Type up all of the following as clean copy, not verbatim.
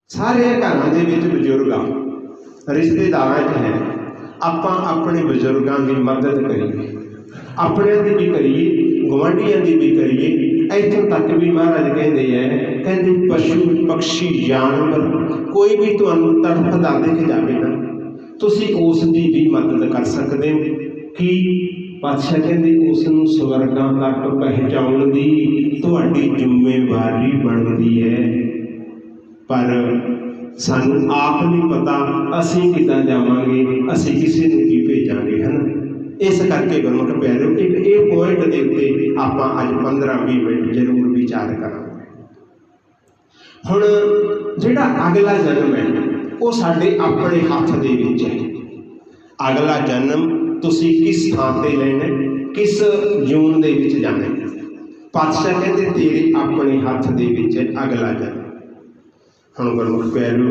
सारे घरां दे विच बजुर्ग आ, रिश्तेदारां च है, आपां अपने बजुर्गों की मदद करिए, अपने की भी करिए, गुआढ़ियां की भी करिए। इत्थों तक भी महाराज कहते हैं, कहते पशु पक्षी जानवर कोई भी तुहानूं तड़फदा दिख जाए ना, तुसीं उस दी भी मदद कर सकते हो। कि पातशाह कहते उसनूं स्वर्गां तक पहुँचाउण दी तुहाडी जिम्मेवारी बनती है। पर सानू आप नहीं पता असीं किदां जावांगे, असीं किसी नूं की भेजांगे, है ना। इस करके गुरमुख प्यारिओ एक ये पॉइंट के उत्ते आपां अज 15-20 मिनट जरूर विचार करांगे। हुण जिहड़ा अगला जन्म है वो साडे अपने हत्थ दे विच है। अगला जन्म तुसीं किस थां ते लेना, किस जून दे विच जाना। पातशाह कहते तेरे अपने हत्थ दे विच है अगला जन्म। हुण गुरमुख प्यारिओ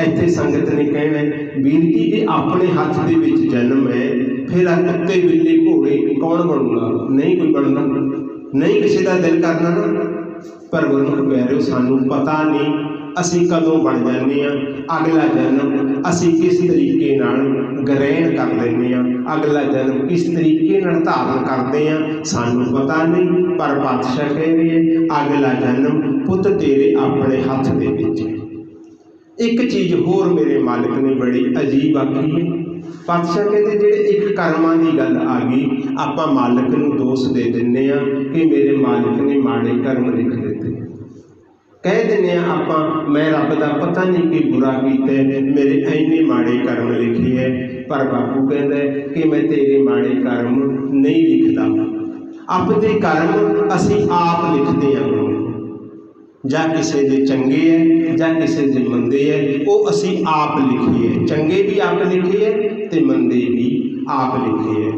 इत्थे संगत ने कहना वीर जी जे अपने हत्थ दे विच जन्म है फिर कुत्ते बिल्ली घोड़े कौन बनूगा, नहीं कोई बनना, नहीं किसी का दिल करना ना। पर गुरमुख प्यारिओ सानू पता नहीं असीं कदों बन जाने अगला जन्म, असीं किस तरीके नाल ग्रहण कर लेंगे, अगला जन्म किस तरीके नाल धारण करते हैं सानू पता नहीं। पर पातशाह कह रहे हैं अगला जन्म पुत तेरे अपने हत्थ दे विच है। एक चीज़ होर मेरे मालिक ने बड़ी अजीब आखी है। पातशाह कहते जे एक कर्मां की गल आ गई, आपां मालिक नूं दोष दे दिंदे आ कि मेरे मालिक ने माड़े कर्म लिख दिते, कह दिंदे आ आपां मैं रब दा पता नहीं कि बुरा कीता, मेरे इन्ने माड़े कर्म लिखे है। पर बापू कहता है कि मैं तेरे माड़े कर्म नहीं लिखता, अपने कर्म असीं आप लिखते हैं। जां किसी दे चंगे है जां किसी दे मंदे है, वो असीं आप लिखी है, चंगे भी आप लिखे है ते मंदे भी आप लिखे है।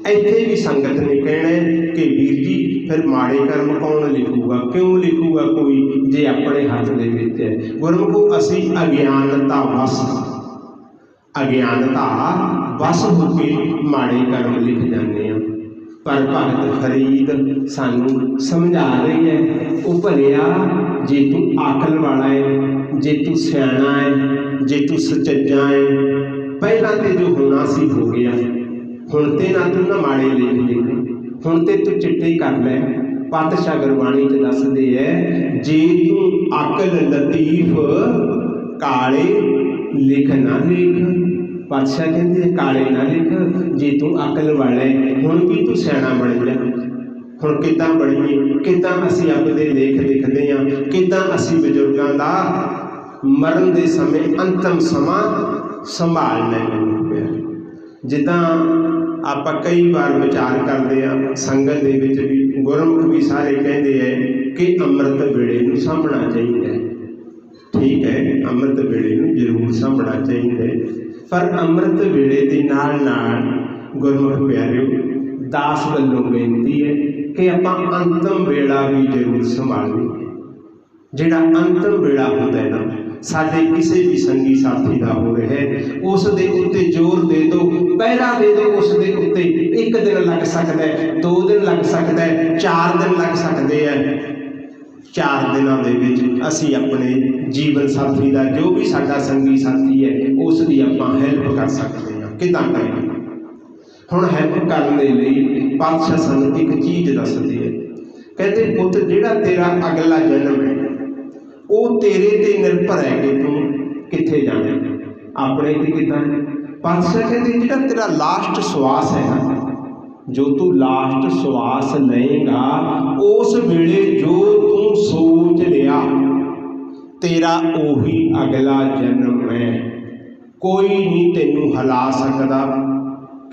इत्थे भी संगत ने कहना है कि वीर जी फिर माड़े कर्म कौन लिखूगा, क्यों लिखूगा कोई जे अपने हाथ दे विच है। गुरमुखो असीं अज्ञानता वस होके माड़े कर्म लिख जाते हैं। पर भगत फरीद सानू समझा रही है, वो भलिया जे तू अकल वाला है, जे तू सियाणा है, जे तू सचज्जा है, पहला ते जो होना सी हो गया, हुण ते ना तू ना माड़े लेख लिख, हुण ते तू चिट्टे कर लै। पातशाह गुरबाणी च दसदे है जे तू अकल लतीफ काले लिख ना लिख। पातशाह कहते काले ना लिख, जे तू अकल वाला है हुण भी तू सियाणा बन जा। हुण किदां बणीए, किदां असीं अपने लेख लिखते हैं, किदां असीं बजुर्गों का मरण के समय अंतिम समा संभालना है। जिद्दां आपां कई बार विचार करते हैं, संगत दे विच भी गुरमुख भी सारे कहते हैं कि अमृत वेले नूं सामभना चाहिए। ठीक है, अमृत वेले नूं जरूर सामभना चाहिए, पर अमृत वेले दे नाल नाल गुरमुख प्यारिओ दास वल्लों बेनती है कि आपां अंतिम वेला भी जरूर संभालीए। जिहड़ा अंतिम वेला हुंदा है ना साडे किसी भी संगी साथी का हो रहा है, उस दे उत्ते जोर दे दो, पहरा दे दो, उस दे उत्ते एक दिन लग सकता है, 2 दिन लग सकता है, 4 दिन लग सकते हैं। 4 दिनों के विच असीं अपने जीवन साथी का जो भी साडा संगी साथी है उसकी आपां हैल्प कर सकते हैं। किदां करें? हुण हैल्प करने लई पातशाह सानूं एक चीज़ दसदे है, कहते पुत जिहड़ा तेरा अगला जन्म है वो तेरे ते निर्भर है कि तू कित्थे जाना, अपने ते किदां। पातशाह कहते जिहड़ा तेरा लास्ट श्वास है ना, जो तू लास्ट श्वास लेगा उस वेले जो तू सोच लिया तेरा उही अगला जन्म है। कोई नहीं तेनू हिला सकता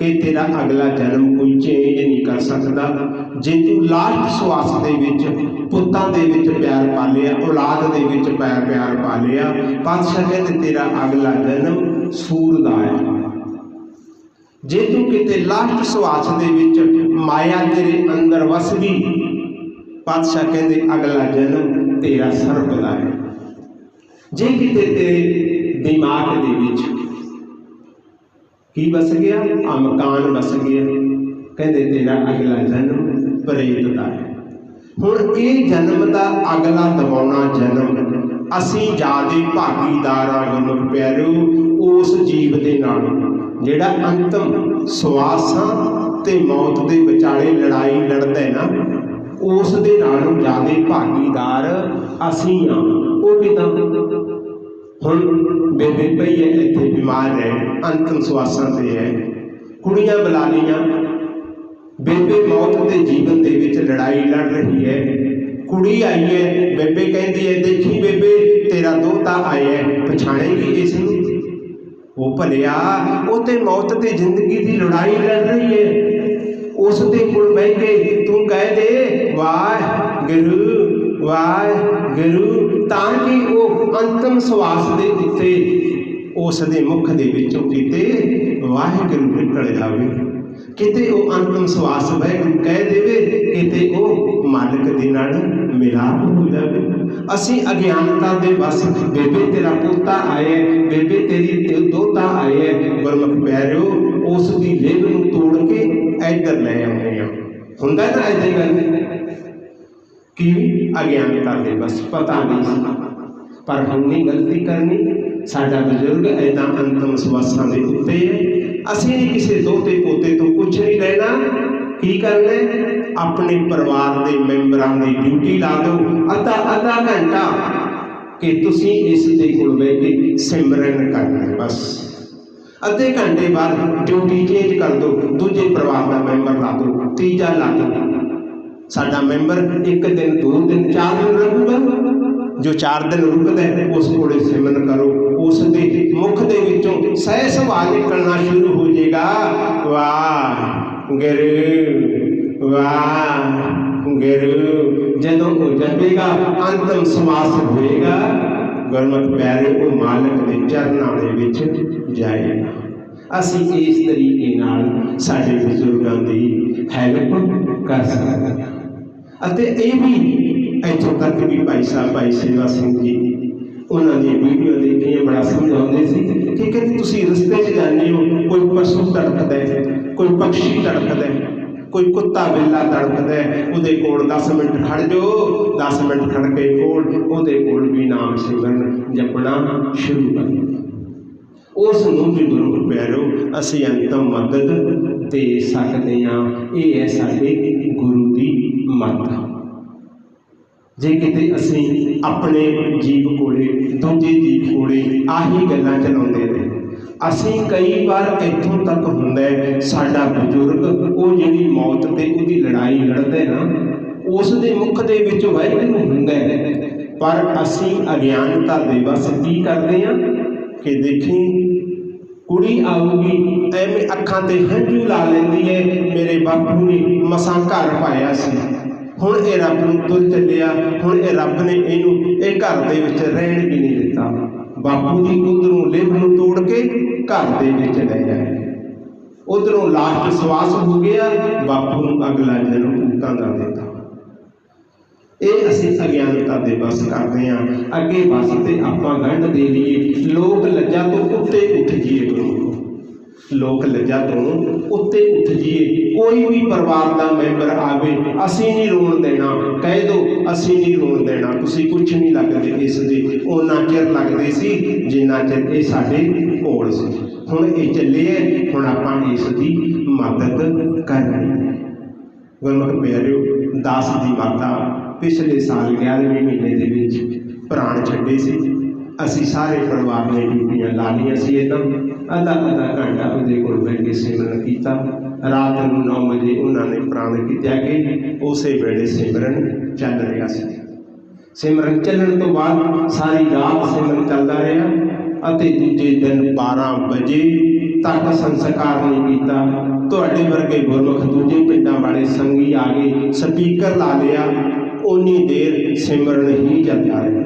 कि तेरा अगला जन्म कोई चेंज नहीं कर सकता। जे तू लास्ट श्वास दे विच पुत्तां दे विच प्यार पा लिया, औलाद दे विच प्यार पा लिया, पातशाह कहते तेरा अगला जन्म सूर दा है। जे तू किते लास्ट श्वास दे विच माया तेरे अंदर वस गई, पातशाह कहते अगला जन्म तेरा सर्प दा है। जे किते तेरे दिमाग दे विच की बस गया, मकान बस गया, कहते तेरा अगला जन्म प्रेत का है। हुण ये जन्म का अगला दबाउणा जन्म ਅਸੀਂ ਜ਼ਿਆਦੇ ਭਾਗੀਦਾਰ ਆ ਗੁਰਮੁਖ ਪਿਆਰਿਓ ਉਸ ਜੀਵ ਦੇ ਨਾਲ ਜਿਹੜਾ ਅੰਤਮ ਸਵਾਸਾਂ ਤੇ ਮੌਤ ਦੇ ਵਿਚਾਲੇ ਲੜਾਈ ਲੜਦਾ ਹੈ ਨਾ, ਉਸ ਦੇ ਨਾਲੋਂ ਜ਼ਿਆਦੇ ਭਾਗੀਦਾਰ ਅਸੀਂ ਆ। ਉਹ ਕਿੱਦਾਂ? ਹੁਣ ਬੇਬੇ ਪਈ ਹੈ ਇੱਥੇ ਬਿਮਾਰ ਹੈ, ਅੰਤਮ ਸਵਾਸਾਂ ਤੇ ਹੈ, ਕੁੜੀਆਂ ਬੁਲਾ ਲਈਆਂ, ਬੇਬੇ ਮੌਤ ਦੇ ਜੀਵਨ ਦੇ ਵਿੱਚ ਲੜਾਈ ਲੜ ਰਹੀ ਹੈ। ਕੁੜੀ ਆਈ ਹੈ, ਬੇਬੇ ਕਹਿੰਦੀ ਹੈ ਦੇਖੀ ਬੇਬੇ ਤੇਰਾ ਦੋਹਤਾ ਆਇਆ ਹੈ, ਪਛਾਣੇਗੀ ਇਸ ਨੂੰ? ਉਹ ਭਲਿਆ ਉਹ ਤੇ ਮੌਤ ਤੇ ਜ਼ਿੰਦਗੀ ਦੀ ਲੜਾਈ ਲੜ ਰਹੀ ਹੈ। ਉਸ ਦੇ ਕੋਲ ਬਹਿ ਕੇ ਤੂੰ ਕਹਿ ਦੇ ਵਾਹਿਗੁਰੂ ਵਾਹਿਗੁਰੂ, ਤਾਂ ਕਿ ਉਹ ਅੰਤਮ ਸਵਾਸ ਦੇ ਉੱਤੇ ਉਸ ਦੇ ਮੁਖ ਦੇ ਵਿੱਚੋਂ ਕਿਤੇ ਵਾਹਿਗੁਰੂ ਨਿਕਲ ਜਾਵੇ, ਕਿਤੇ ਉਹ ਅੰਤਮ ਸਵਾਸ ਵਾਹਿਗੁਰੂ ਕਹਿ ਦੇਵੇ, ਕਿਤੇ ਉਹ ਮਾਲਕ ਦੇ ਨਾਲ ਮਿਲਾਪ ਹੋ ਜਾਵੇ। ਅਸੀਂ ਅਗਿਆਨਤਾ ਦੇ ਬਸ ਬੇਬੇ ਤੇਰਾ ਪੋਤਾ ਆਇਆ, ਬੇਬੇ ਤੇਰੀ ਦੋਹਤਾ ਆਇਆ, ਗੁਰਮੁਖ ਪਿਆਰਿਓ ਉਸ ਦੀ ਲਿਵ ਨੂੰ ਤੋੜ ਕੇ ਇੱਧਰ ਲੈ ਆਉਂਦੇ ਆ। ਹੁੰਦਾ ਨਾ ਇੱਦਾਂ ਹੀ ਗੱਲ ਕਿ ਅਗਿਆਨਤਾ ਦੇ ਬਸ ਪਤਾ ਨਹੀਂ ਸੀ, ਪਰ हमने गलती करनी। साडा बजुर्ग ऐदा अंतम सवासां दे उत्ते है, असीं नहीं किसी दोते पोते तो कुछ नहीं लेना। की करना? अपने परिवार के मैंबरां दी ड्यूटी ला दो अद्धा घंटा कि तुसीं इस दे कोल बैठ के सिमरन करना है। बस अद्धे घंटे बाद ड्यूटी चेंज कर दो, दूजे परिवार का मैंबर ला दो, तीजा ला दो। साडा मैंबर एक दिन 2 दिन 4 दिन रहूगा, जो 4 दिन रुकता है उस कोले सिमरन करो, उस दे मुख दे विचों सह सवाल निकलना शुरू हो जाएगा, वाह गुरु वाह गुरु। जदों हो जाएगा अंतम समास होएगा, गुरमुख प्यारे वो मालक के चरणों दे विच जाएगा। असीं इस तरीके नाल साडे बजुर्गों की हैल्प कर सकते हैं। अते ये भी इतों तक भी भाई साहब भाई सेवा सिंह जी उन्होंने वीडियो देखी, बड़ा समझाते थे कि कहते तुसीं रस्ते च जाते हो, कोई पशु तड़कता है, कोई पक्षी तड़कता है, कोई कुत्ता बिल्ला तड़कता है, उहदे कोल 10 मिनट खड़ जाओ, 10 मिनट खड़ के कोल उहदे कोल भी नाम सिमरन जपना शुरू कर दो। उस नूं भी गुरमुख प्यारो असीं अंतम मदद दे सकते हैं। ये है साडे गुरु की मत। जे किते असीं अपने जीव कोले दूजे जीव कोले आही गल्लां चलाउंदे रहे, असीं कई बार इत्थों तक हुंदा है साडा बजुर्ग वो जिहड़ी मौत ते उहदी लड़ाई लड़दा है ना, उस दे मुख दे विच वाहिगुरू हुंदा है, पर असीं अज्ञानता दे बस की करदे हां कि देखी कुड़ी आऊगी एवें अखां ते हंझू ला लैंदी है, मेरे बापू ने मसां घर पाया सी, हुण ये रब नूं तुर चलिया, हुण ये रब ने इहनूं इह घर दे विच रहण भी नहीं दिता। बापू जी उधरों लिव नूं तोड़ के घर दे विच ले जाए, उधरों लास्ट सवास हो गया, बापू नूं अगला जन्म भूतां दा दिता। ये असीं अज्ञानता दे बस करदे हां, अगे बस ते आपां गंढ दे लईए, लोक लज्जा तो उत्ते उठ जाइए, लोक लज्जा तो उत्ते उठ जाइए। कोई भी परिवार का मैंबर आवे, असीं नहीं रोण देना, कह दो असीं नहीं रोण देना, तुसीं कुछ नहीं लगदे इस दे, उन्ना चिर लगदे सी जिन्ना चिर ये साडे कोल सी। हुण ये चले है, हुण आपां इस दी मदद करनी है। गुरमुख प्यारिओ, दास दी माता पिछले साल 11वें महीने दे विच प्राण छड्डे सी। असीं सारे परिवार ने ड्यूटियां ला लियां सी, एकदम अद्धा घंटा उहदे कोल बैठ के सिमरन कीता। रात नूं 9 बजे उन्होंने प्राण त्यागे, उस वेले सिमरन चल रहा सी। सिमरन चलण तो बाद सारी रात सिमरन चलता रहा, दूजे दिन 12 बजे तक संस्कार नहीं किया। तुहाडे वर्गे गुरमुख दूजे पिंडां वाले संगी आ गए, स्पीकर ला लिया, उन्नी देर सिमरन ही चलता रहा।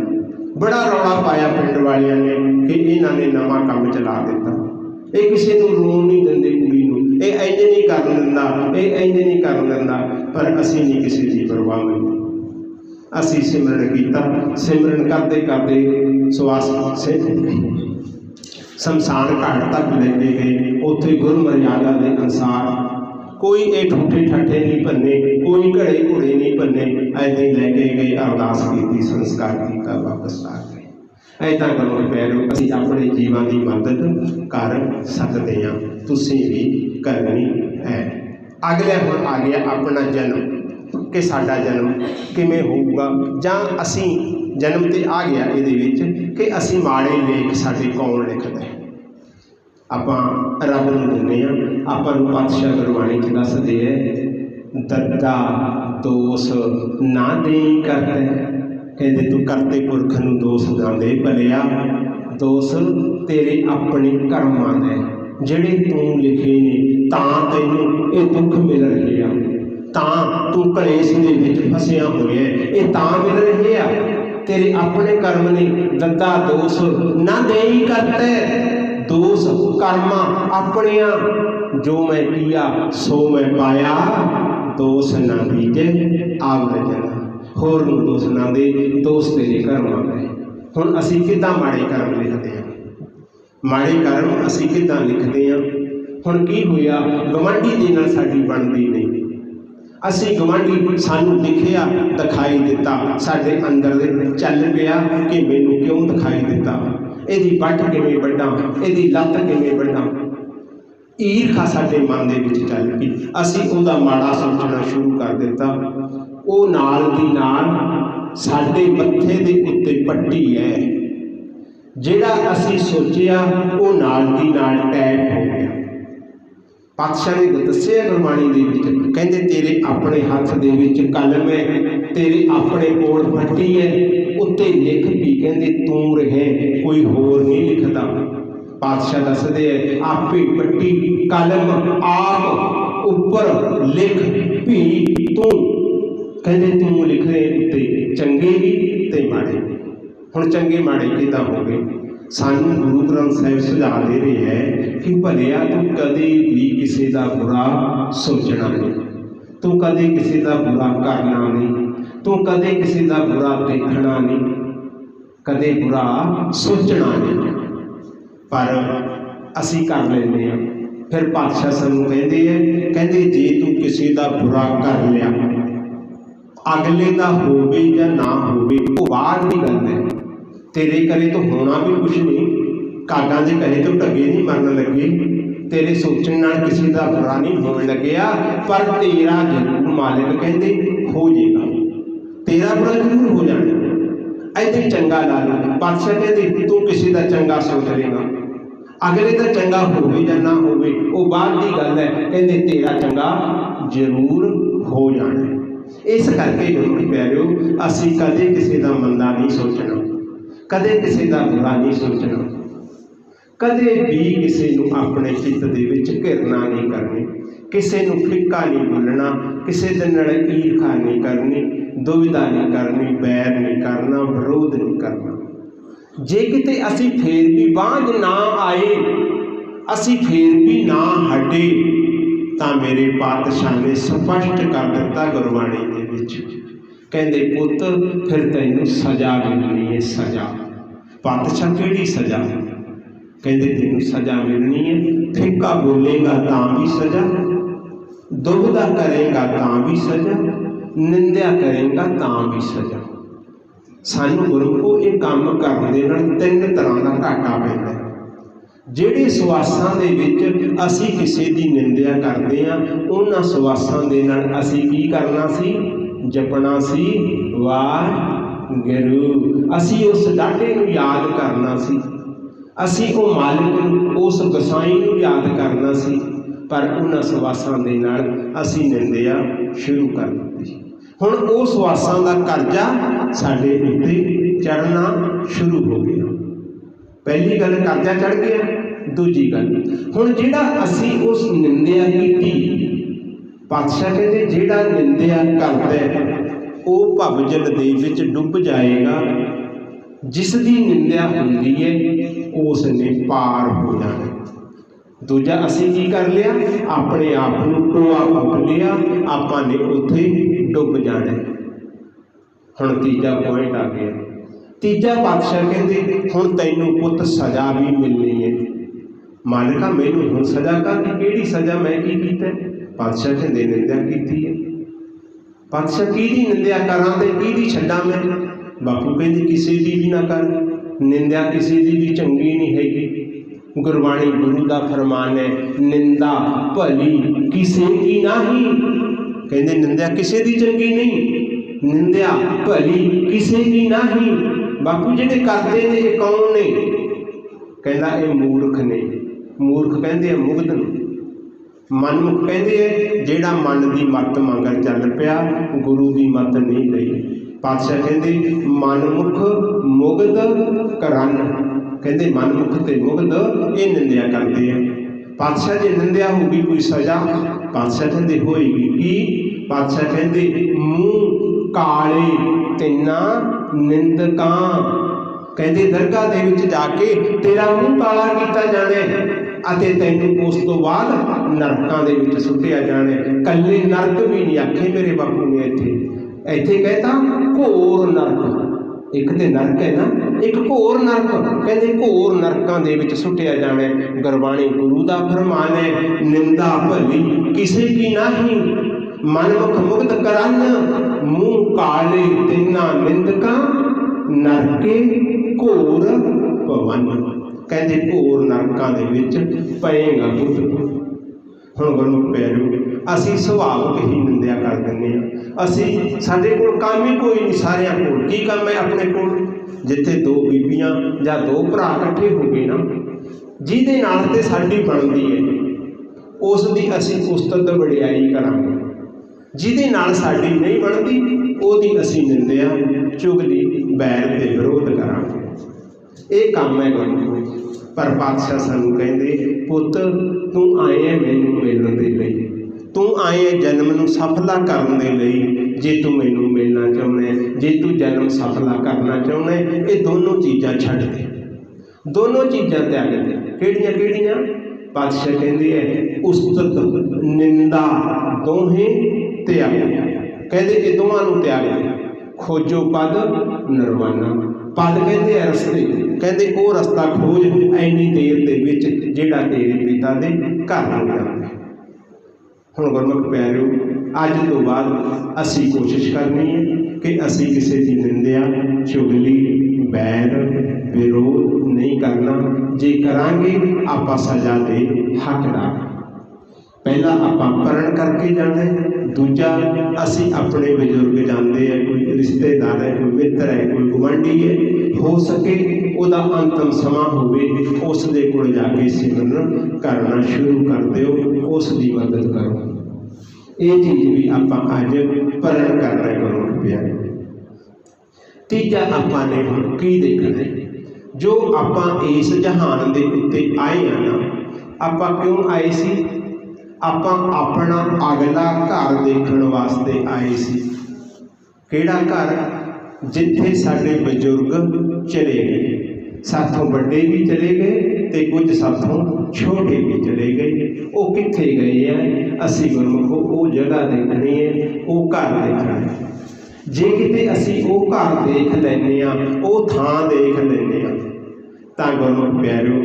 बड़ा रौला पाया पिंड वालियां ने कि इन्हां ने नवां काम चला दिता, ये किसी को रोन नहीं देंदे, कुड़ी नूं ये इंज नहीं कर दिंदा, ये इंज नहीं कर दिंदा, पर असीं नहीं किसी की परवाह नहीं। असीं सिमरन कीता, सिमरन करते करते सवास से शमशान घाट तक लेके गए। उत्थे गुरु मर्यादा के अनुसार कोई ये ठूठे ठाठे नहीं भन्ने, कोई घड़े घोड़े नहीं भन्ने, ऐसे लैके गए, अरदास की, संस्कार किया, वापस आ गए। ऐदां करो पैरो असीं अपने जीवां की मदद कर सकते हैं, तुसीं भी करनी है। अगला हुण आ गया अपना जन्म कि साडा जन्म किवें होऊगा, जां असीं जन्म ते आ गया इहदे विच कि असीं माड़े लेख साडे कौन लिखदा है। आपां रब नूं दिंदे हां, आपां नूं पातशाह गुरबाणी च दसदे है दद्दा दोष ना देई करते, कहते तू करते पुरख नूं दोष ना दे भलिया, दोष तेरे अपने कर्मां दे जिहड़े तू लिखे ने, तां तैनूं ये दुख मिल रहे आ, तां तू कलेश दे विच फसिया होया, ये तां मिल रहे आ, तेरे अपने कर्म ने। दद्दा दोष ना देई करते, दोष कर्मा अपनिया, जो मैं किया सो मैं पाया, दोष ना दीजे आग न जना, होर नूं दोष ना दे, दोष तेरे कर्मां दे। हुण असीं किद्दां माड़े कर्म लिखते हैं, माड़े कर्म असीं किद्दां लिखते हैं। हुण की होया, गवांढी दे नाल साडी बनदी नहीं, असीं गवांढी सानूं दिखिया दिखाई दिता, साडे अंदर दे चल पिया कि मैनूं क्यों दिखाई दिता, इहदी वट किवें वड्डां, इहदी लत्त किवें वड्डां, ईरखा साडे मन दे विच चल पई, असीं उहदा माड़ा सोचना शुरू कर दिता। वो नाल दी नाल साडे मत्थे दे उत्ते पट्टी है, जिहड़ा असीं सोचिया वो नाल दी नाल टैप हो गया। पातशाह ने दस्सिया गुरबाणी दे विच, कहंदे तेरे अपने हत्थ दे विच कलम है, तेरे अपने कोल पट्टी है, उत्ते लिख भी कहंदे तू रहे, कोई होर नहीं लिखदा। पातशाह दसदे है आपे पट्टी कलम आप उपर लिख भी तू, कहंदे तू लिख रहे उत्ते चंगे भी ते माड़े। हुण चंगे माड़े किदां हो गए, सानू गुरु ग्रंथ साहिब सुझा दे रहे हैं कि भलिया तू कदे भी किसी का बुरा सोचना नहीं, तू कदे किसी का बुरा करना नहीं, तू कदे किसी का बुरा देखना नहीं, कदे बुरा सोचना नहीं, पर असी कर लेंगे हैं। फिर पातशाह सानू कहते हैं, कहते जे तू किसी का बुरा कर लिया, अगले का होवे या ना होवे वो बाहर की गल है, तेरे करे तो होना भी कुछ नहीं, कागां दे करे तो ढगे नहीं मरन लगे, तेरे सोचने नाल किसी का बुरा नहीं होने लग्या, पर तेरा जरूर मालिक कहते हो जाएगा, तेरा बुरा जरूर हो जाना। ऐसे चंगा ला लो, पातशाह कहते तू किसी का चंगा सोच लेगा, अगले का चंगा होवे या ना होवे वो बाद की गल है, कहते तेरा चंगा जरूर हो जाना। इस करके गुरु प्यारिओ असी कदे किसी का मंदा नहीं सोचना, कदे किसी का बुरा नहीं सोचना, कदे भी किसी को अपने चित्त दे विच घिरना नहीं करनी, किसी को फिक्का नहीं बोलना, किसी दे नाल ईर्खा नहीं करनी, दुविधा नहीं करनी, बैर नहीं करना, विरोध नहीं करना। जे किते असी फिर भी बांझ ना आए, असी फिर भी ना हटे, तां मेरे पातशाह ने स्पष्ट कर दिता गुरबाणी दे विच, कहंदे पुत फिर तैनूं सज़ा मिलनी है। सज़ा पातशाह किहड़ी सज़ा, कहंदे तैनूं सज़ा मिलनी है, फिक्का बोलेगा तां भी सज़ा, दुविधा करेगा तां भी सज़ा, निंदा करेगा तां भी सज़ा। सानू गुरमुखो ये काम करन दे नाल तीन तरह का घाटा पैंदा है। ਜਿਹੜੇ ਸਵਾਸਾਂ ਦੇ ਵਿੱਚ ਅਸੀਂ ਕਿਸੇ ਦੀ ਨਿੰਦਿਆ ਕਰਦੇ ਹਾਂ, ਉਹਨਾਂ ਸਵਾਸਾਂ ਦੇ ਨਾਲ ਅਸੀਂ ਕੀ ਕਰਨਾ ਸੀ, ਜਪਣਾ ਸੀ ਵਾਹਿਗੁਰੂ, ਅਸੀਂ ਉਸ ਡਾਢੇ ਨੂੰ ਯਾਦ ਕਰਨਾ ਸੀ, ਅਸੀਂ ਉਹ ਮਾਲਿਕ ਨੂੰ, ਉਸ ਗਸਾਈ ਨੂੰ ਯਾਦ ਕਰਨਾ ਸੀ, ਪਰ ਉਹਨਾਂ ਸਵਾਸਾਂ ਦੇ ਨਾਲ ਅਸੀਂ ਨਿੰਦਿਆ ਸ਼ੁਰੂ ਕਰ ਦਿੱਤੀ। ਹੁਣ ਉਹ ਸਵਾਸਾਂ ਦਾ ਕਰਜ਼ਾ ਸਾਡੇ ਉੱਤੇ ਚੜ੍ਹਨਾ ਸ਼ੁਰੂ ਹੋ ਗਿਆ। पहली गल कर्जा चढ़ गया, दूजी गल हुण जिहड़ा असी उस निंदिया की, पातशाह कहते जिहड़ा निंदिया करदा है वो भवजल दे विच डुब जाएगा, जिसदी निंदिया हुंदी है उसने पार हो जाना। दूजा असी की कर लिया, अपने आप नूं टोआ पुट लिया, आपां ने उत्थे डुब जाना। हुण तीजा पॉइंट आ गया। तीजा पातशाह कहते हुण तैनूं पुत सज़ा भी मिलनी है। मालिका मैनूं हुण सज़ा करनी, किहड़ी सज़ा, मैं की कीता? पातशाह कहते निंदा कीती है। पातशाह किहदी निंदा करां ते किहदी छड्डां मैं? बापू कहते किसी दी भी ना कर, निंदा किसी की भी चंगी नहीं हैगी। गुरबाणी गुरु का फरमान है, निंदा भली किसी की नहीं। कहते निंदा किसी की चंगी नहीं, निंदा भली किसी की नहीं। बापू जिहड़े करते ने ये कौन ने? कहता ये मूर्ख ने। मूर्ख कहते मुग्ध नूं। मनमुख कहते हैं जिहड़ा मन की मत मंगल चल पिया, गुरु की मत नहीं लई। पातशाह कहते मनमुख मुग्ध करन। कहते मनमुख ते मुग्ध ये निंदिया करते हैं। पातशाह जी निंदिया होगी कोई सजा? पातशाह कहते होएगी कि? पातशाह कहते मूँह काले तिन्ना निंदकां। कहते दरगाह दे विच जाके तेरा मूँह काला किया जाना ਅਤੇ ਤੈਨੂੰ ਉਸ ਤੋਂ ਬਾਅਦ ਨਰਕਾਂ ਦੇ ਵਿੱਚ ਸੁੱਟਿਆ ਜਾਣਾ। ਕੱਲੇ ਨਰਕ ਵੀ ਨਹੀਂ ਆਖੇ ਮੇਰੇ ਬਾਪੂ ਨੇ ਇੱਥੇ ਕਹਿਤਾ ਘੋਰ ਨਰਕ। ਇੱਕ ਤੇ ਨਰਕ ਹੈ ਨਾ, ਇੱਕ ਘੋਰ ਨਰਕ। ਕਹਿੰਦੇ ਘੋਰ ਨਰਕਾਂ ਦੇ ਵਿੱਚ ਸੁੱਟਿਆ ਜਾਣਾ। ਗੁਰਬਾਣੀ ਗੁਰੂ ਦਾ ਫਰਮਾਨ ਹੈ, ਨਿੰਦਾ ਭਲੀ ਕਿਸੇ ਕੀ ਨਹੀਂ, ਮਨਮੁਖ ਮੁਗਧ ਕਰਨ, ਮੂੰਹ ਕਾਲੇ ਤਿੰਨਾ ਨਿੰਦਕਾਂ, ਨਰਕੇ ਘੋਰ ਭਵਨ। कहते घोर नरकों के विच पएगा पुੱਤ। हुण गुरमुख प्यारो असी सुभावक ही निंदिया कर दिंदे हां। असी साडे कोल काम ही कोई नहीं। सारिਆਂ कोल की काम है? अपने कोल जिथे दो बीबियां या दो भरा इकट्ठे हो गए ना, जिहदे नाल ते साडी बनदी है उस दी असी उस्तत वडियाई करांगे। जिहदे नाल साडी नहीं बनदी ओहदी असी निंदिया चुगली बैर ते विरोध करांगे। ये काम है गुरमुख। पर पातशाह सानू कहते पुੱਤ तू आए है मैनू मिलण दे लई, तू आए है जन्म नूं सफला करन दे लई। जे तू मैनू मिलना चाहुंदा है, जे तू जन्म सफला करना चाहुंदा है, ये दोनों चीज़ां छड्ड दे, दोनों चीज़ां त्याग दे। किहड़ियां किहड़ियां? पातशाह कहते हैं उस्तत निंदा दोहें त्याग। कहते ये दोवां नूं त्याग दे। खोजो पद नरवाना। पद कहते हैं रस्ते। कहते वो रस्ता खोज इन्नी देर के विच जिहड़ा तेरे पिता दे घर हो जाए। हुण गुरमुख प्यारो अज तो बाद असी कोशिश करनी है कि असी किसी की निंदिया चुगली बैर विरोध नहीं करना। जे करांगे आपां सज़ा दे हकदार। पहला आपां परण करके जाना है, दूजा असी अपने बजुर्ग जाते हैं, कोई रिश्तेदार है, कोई मित्र है, कोई गुआढ़ी है, हो सके ਉਹਦਾ अंतिम समा होवे उस दे कोल जाके सिमरन करना शुरू कर दिओ, उस दी मदद करो। ये चीज़ भी आपां अज परण कर रहे गुरमुख प्यारे। तीजा आपां ने हुण की देखना है? जो आपां इस जहान दे उत्ते आए हैं ना, आपां क्यों आए सी? आपां अपना अगला घर देखण वास्ते आए सी। किहड़ा घर? जिथे साडे बजुर्ग चले गए, साथों बड़े भी चले गए ते कुछ साथों छोटे भी चले गए। वो कित्थे गए हैं? असी गुरमुखो वो जगह देखनी है, वो घर देखना है। जे किते असी वो घर देख लैने आ, वो थां देख लैने आ, तां गुरमुख प्यारो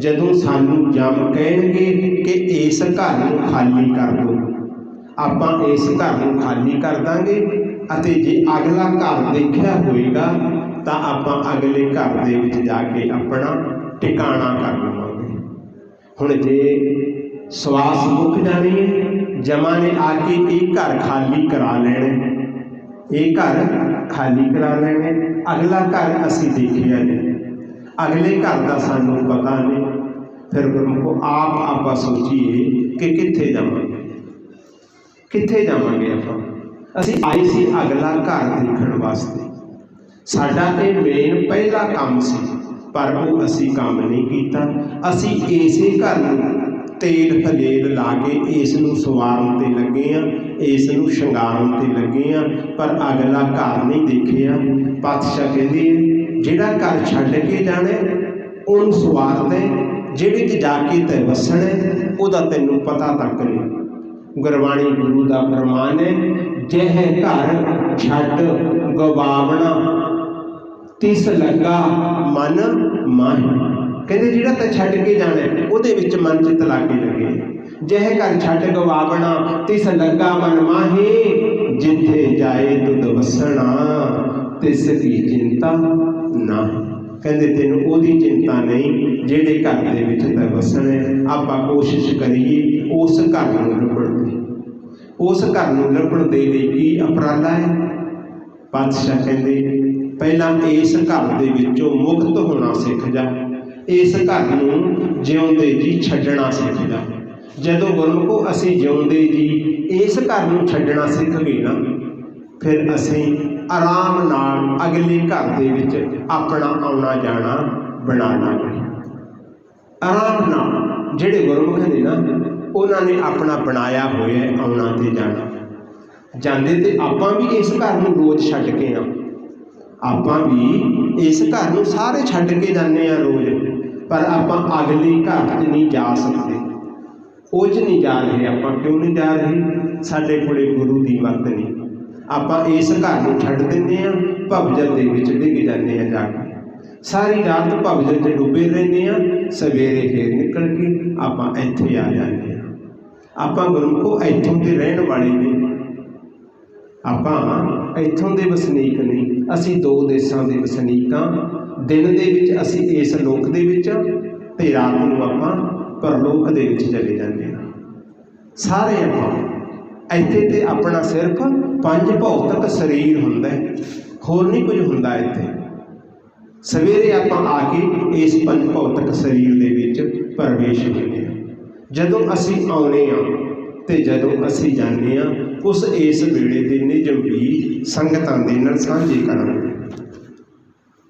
जदों सानू जम कहणगे कि इस घर नूं खाली कर दो, आपां इस घर नूं खाली कर दांगे। अते जे अगला घर देखिया होएगा तो आपां अगले घर दे विच जाके अपना ठिकाना कर लवांगे। हुण जे सवास मुक जानी है, जमा ने आके एक घर खाली करा लेने, एक घर खाली करा लेने, अगला घर असी देखिया नहीं, अगले घर का सानू पता नहीं। फिर गुरमुखो आप आपां सोचीए कि कित्थे जावांगे, कित्थे जावांगे? आपां असी आए सी अगला घर देखण वास्ते। साडा ये मेन पहला काम सी, पर वो असी काम नहीं कीता। असी इसे घर नूं तेल फलेल ला के इस नूं सवारन ते लगे हाँ, इस नूं शंगारन ते लगे हाँ, पर अगला घर नहीं देखिया। पातशाह कहंदे जिहड़ा घर छड्ड के जाना उहनूं सवार दे, जिहड़े च जाके ते वसण है उहदा तैनूं पता तक नहीं। गुरबाणी गुरु का फरमान है, जह घर छड्ड गवावना तिस लगा मन माही। कहते जिहड़ा ते छड्ड के जाना उहदे विच मन चित लागे लगे। जह घर छड्ड गवावना तिस लगा मन माही, जिथे जाए तुद वसना तिस की चिंता ना। कहते तेन ओदी चिंता नहीं जेडे घर दे विच तां वसण है। आपां कोशिश करिए उस घर नूं लभण दी, उस घर नूं लभण दे लई की उपराला है। पातशाह कहते पहला इस घर दे विचों मुक्त होना सिख जा, इस घर नूं जिउंदे जी छड्डना सिख जा। जदों गुरमुखो असीं जिउंदे जी इस घर नूं छड्डना सिख गए ना, फिर असीं आराम नाल अगले घर दे विच अपना आउणा जाना बना लांगे। आराम नाल जिहड़े गुरमुख ने ना उन्होंने अपना बनाया होया आउणा ते जाना। जांदे ते आपां भी इस घर नूं रोज़ छड्ड के आ, आपां भी इस घर नूं सारे छड्ड के जाने आ रोज़, पर आपां अगले घर च नहीं जा सकते। ਉਹ 'ਚ नहीं जा रहे। ਆਪਾਂ क्यों नहीं जा रहे? ਸਾਡੇ ਕੋਲੇ गुरु की मत नहीं। ਆਪਾਂ इस घर ਨੂੰ ਛੱਡ ਦਿੰਦੇ ਆ, ਭਵਜਲ ਦੇ ਵਿੱਚ ਡਿੱਗ ਜਾਂਦੇ ਆ ਜਾ ਕੇ, ਸਾਰੀ ਰਾਤ ਭਵਜਲ 'ਚ ਡੁੱਬੇ ਰਹਿੰਦੇ ਆ, ਸਵੇਰੇ ਫੇਰ ਨਿਕਲ ਕੇ ਆਪਾਂ ਇੱਥੇ ਆ ਜਾਂਦੇ ਆ। ਆਪਾਂ ਗੁਰਮੁਖੋ ਇੱਥੋਂ ਦੇ ਰਹਿਣ ਵਾਲੇ ਨੇ, ਆਪਾਂ ਇੱਥੋਂ ਦੇ ਵਸਨੀਕ ਨਹੀਂ। ਅਸੀਂ ਦੋ ਦੇਸ਼ਾਂ ਦੇ ਵਸਨੀਕ ਹਾਂ। ਦਿਨ ਦੇ ਵਿੱਚ ਅਸੀਂ ਇਸ ਲੋਕ ਦੇ ਵਿੱਚ ਤੇ ਰਾਤ ਨੂੰ ਆਪਾਂ परलोक दे विच चले जाते हैं। सारे आप इत्थे ते अपना सिर्फ पंज भौतिक शरीर हुंदा है, होर नहीं कुछ हुंदा इत्थे। सवेरे आप आके इस पंज भौतिक शरीर दे विच प्रवेश होंदे हैं। जदों असीं आउणे आ ते जदों असीं जाने आ, उस इस वेले दे निजम भी संगतां दे नाल सांझे करांगे।